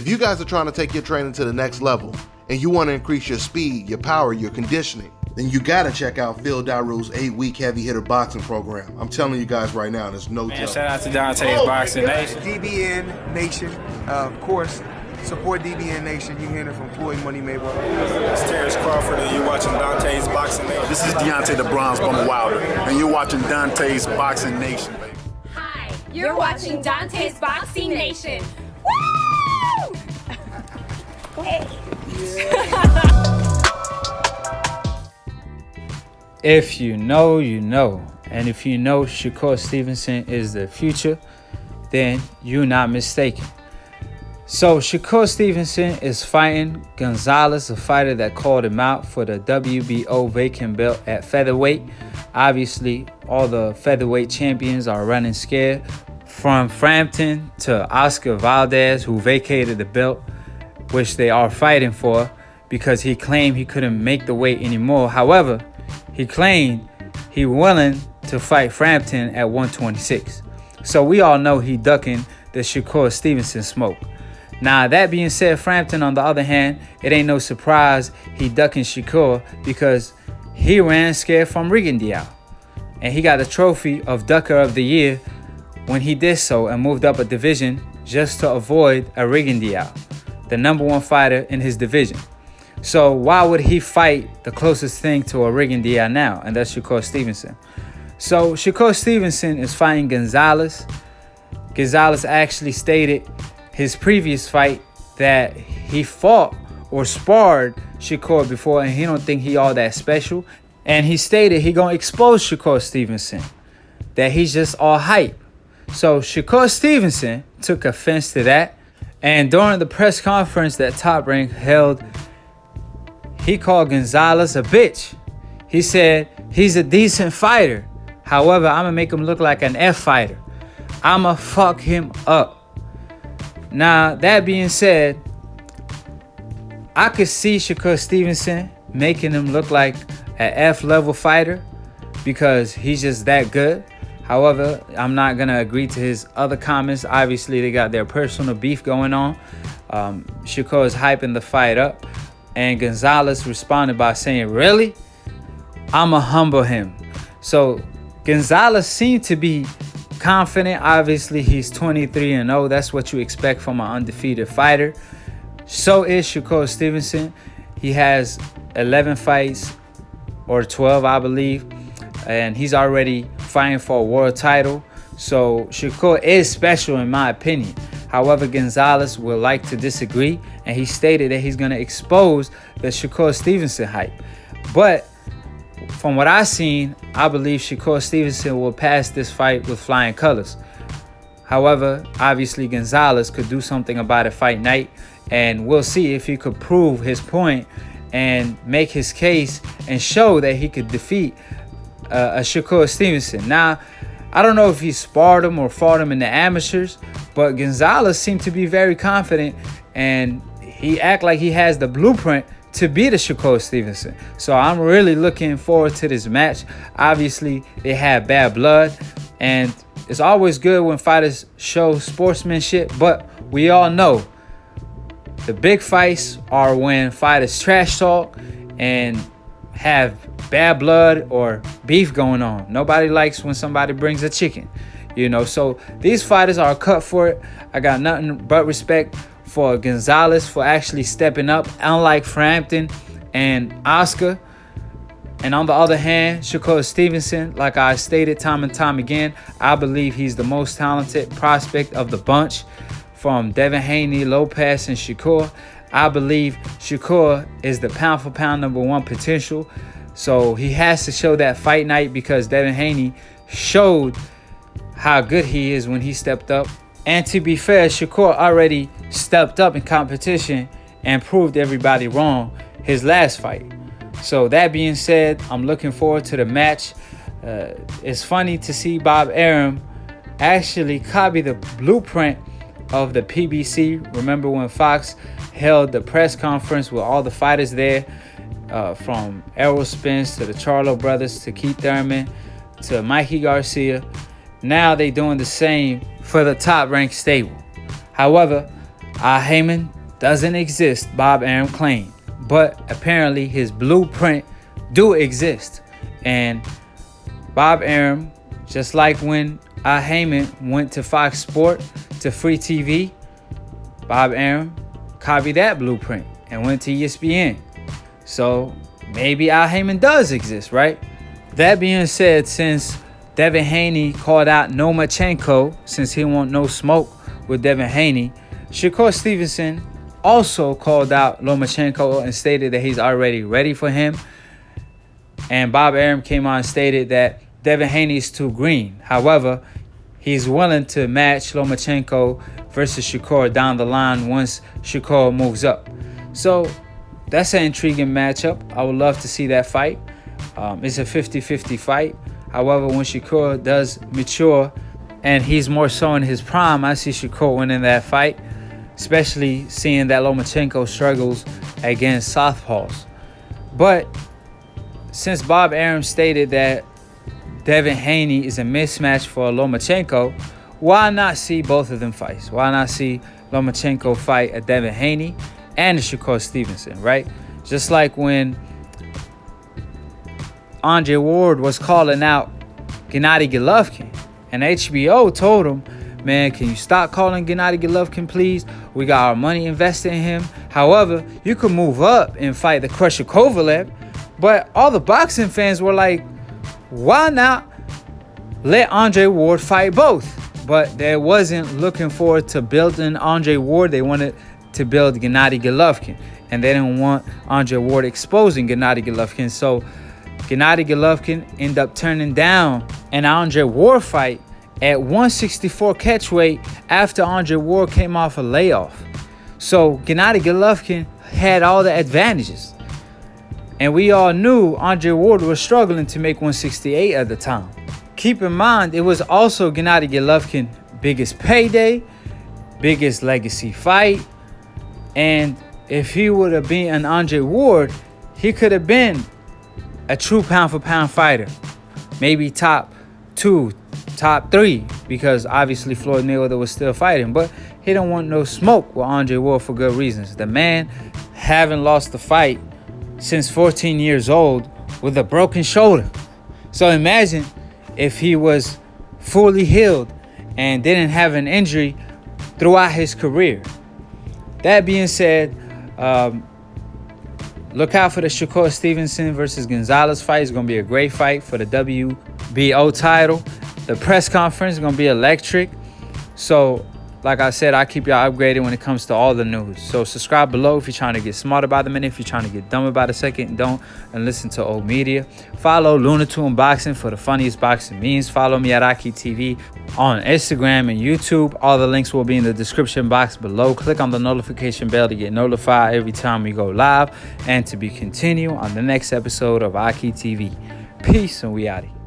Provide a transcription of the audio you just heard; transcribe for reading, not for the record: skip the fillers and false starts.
If you guys are trying to take your training to the next level and you want to increase your speed, your power, your conditioning, then you gotta check out Phil Daru's 8-week heavy hitter boxing program. I'm telling you guys right now, there's no joke. Shout out to Dante's Boxing Nation. DBN Nation, of course. Support DBN Nation. You're hearing it from Floyd Money Mayweather. It's Terrence Crawford, and you're watching Dante's Boxing Nation. This is Deontay the Bronze Bomber Wilder, and you're watching Dante's Boxing Nation, baby. Hi, you're watching Dante's Boxing Nation. Woo! Hey. If you know, you know. And if you know Shakur Stevenson is the future, then you're not mistaken. So Shakur Stevenson is fighting Gonzalez, a fighter that called him out for the WBO vacant belt at featherweight. Obviously, all the featherweight champions are running scared, from Frampton to Oscar Valdez, who vacated the belt, which they are fighting for, because he claimed he couldn't make the weight anymore. However, he claimed he willing to fight Frampton at 126. So we all know he ducking the Shakur Stevenson smoke. Now, that being said, Frampton, on the other hand, it ain't no surprise he ducking Shakur, because he ran scared from Rigondeaux. And he got the trophy of Ducker of the Year when he did so and moved up a division just to avoid a Rigondeaux, the number one fighter in his division. So why would he fight the closest thing to a Rigondeaux now? And that's Shakur Stevenson. So Shakur Stevenson is fighting Gonzalez. Gonzalez actually stated his previous fight that he fought or sparred Shakur before, and he don't think he all that special. And he stated he gonna expose Shakur Stevenson, that he's just all hype. So Shakur Stevenson took offense to that, and during the press conference that Top Rank held, he called Gonzalez a bitch. He said he's a decent fighter. However, I'm gonna make him look like an F fighter. I'ma fuck him up. Now, that being said, I could see Shakur Stevenson making him look like an F-level fighter because he's just that good. However, I'm not going to agree to his other comments. Obviously, they got their personal beef going on. Shakur is hyping the fight up, and Gonzalez responded by saying, "Really? I'ma humble him." So Gonzalez seemed to be confident. Obviously, he's 23-0. That's what you expect from an undefeated fighter. So is Shakur Stevenson. He has 11 fights, or 12, I believe, and he's already fighting for a world title. So Shakur is special in my opinion. However, Gonzalez would like to disagree, and he stated that he's going to expose the Shakur Stevenson hype. But from what I've seen, I believe Shakur Stevenson will pass this fight with flying colors. However, obviously Gonzalez could do something about it fight night, and we'll see if he could prove his point and make his case and show that he could defeat a Shakur Stevenson. Now, I don't know if he sparred him or fought him in the amateurs, but Gonzalez seemed to be very confident, and he act like he has the blueprint to beat a Shakur Stevenson. So I'm really looking forward to this match. Obviously, they have bad blood, and it's always good when fighters show sportsmanship, but we all know the big fights are when fighters trash talk and have bad blood or beef going on. Nobody likes when somebody brings a chicken, you know. So these fighters are cut for it. I got nothing but respect for Gonzalez for actually stepping up, unlike Frampton and Oscar. And on the other hand, Shakur Stevenson, like I stated time and time again, I believe he's the most talented prospect of the bunch. From Devin Haney, Lopez, and Shakur, I believe Shakur is the pound for pound #1 potential. So he has to show that fight night, because Devin Haney showed how good he is when he stepped up. And to be fair, Shakur already stepped up in competition and proved everybody wrong his last fight. So that being said, I'm looking forward to the match. It's funny to see Bob Arum actually copy the blueprint of the PBC. Remember when Fox held the press conference with all the fighters there, from Errol Spence to the Charlo brothers to Keith Thurman to Mikey Garcia. Now they doing the same for the Top Rank stable. However, Heyman doesn't exist, Bob Arum claimed. But apparently his blueprint do exist. And Bob Arum, just like when Heyman went to Fox Sport, to free TV, Bob Arum copied that blueprint and went to ESPN. So maybe Heyman does exist, right? That being said, since Devin Haney called out Lomachenko, since he want no smoke with Devin Haney, Shakur Stevenson also called out Lomachenko and stated that he's already ready for him. And Bob Arum came on and stated that Devin Haney is too green. However, he's willing to match Lomachenko versus Shakur down the line once Shakur moves up. So that's an intriguing matchup. I would love to see that fight. It's a 50-50 fight. However, when Shakur does mature and he's more so in his prime, I see Shakur winning that fight, especially seeing that Lomachenko struggles against southpaws. But since Bob Arum stated that Devin Haney is a mismatch for Lomachenko, why not see both of them fights? Why not see Lomachenko fight a Devin Haney and a Shakur Stevenson, right? Just like when Andre Ward was calling out Gennady Golovkin, and HBO told him, man, can you stop calling Gennady Golovkin, please? We got our money invested in him. However, you could move up and fight the Crusher Kovalev. But all the boxing fans were like, why not let Andre Ward fight both? But they wasn't looking forward to building Andre Ward. They wanted to build Gennady Golovkin. And they didn't want Andre Ward exposing Gennady Golovkin. So Gennady Golovkin ended up turning down an Andre Ward fight at 164 catchweight after Andre Ward came off a layoff. So Gennady Golovkin had all the advantages. And we all knew Andre Ward was struggling to make 168 at the time. Keep in mind, it was also Gennady Golovkin's biggest payday, biggest legacy fight. And if he would have been an Andre Ward, he could have been a true pound-for-pound fighter. Maybe top 2, top 3, because obviously Floyd Mayweather was still fighting. But he don't want no smoke with Andre Ward for good reasons. The man haven't lost the fight since 14 years old with a broken shoulder. So imagine if he was fully healed and didn't have an injury throughout his career. That being said, look out for the Shakur Stevenson versus Gonzalez fight. It's going to be a great fight for the WBO title. The press conference is going to be electric. So, like I said, I keep y'all upgraded when it comes to all the news. So subscribe below if you're trying to get smarter by the minute. If you're trying to get dumber by the second, don't. And listen to old media. Follow Lunatune Boxing for the funniest boxing memes. Follow me at Aki TV on Instagram and YouTube. All the links will be in the description box below. Click on the notification bell to get notified every time we go live. And to be continued on the next episode of Aki TV. Peace, and we out of here.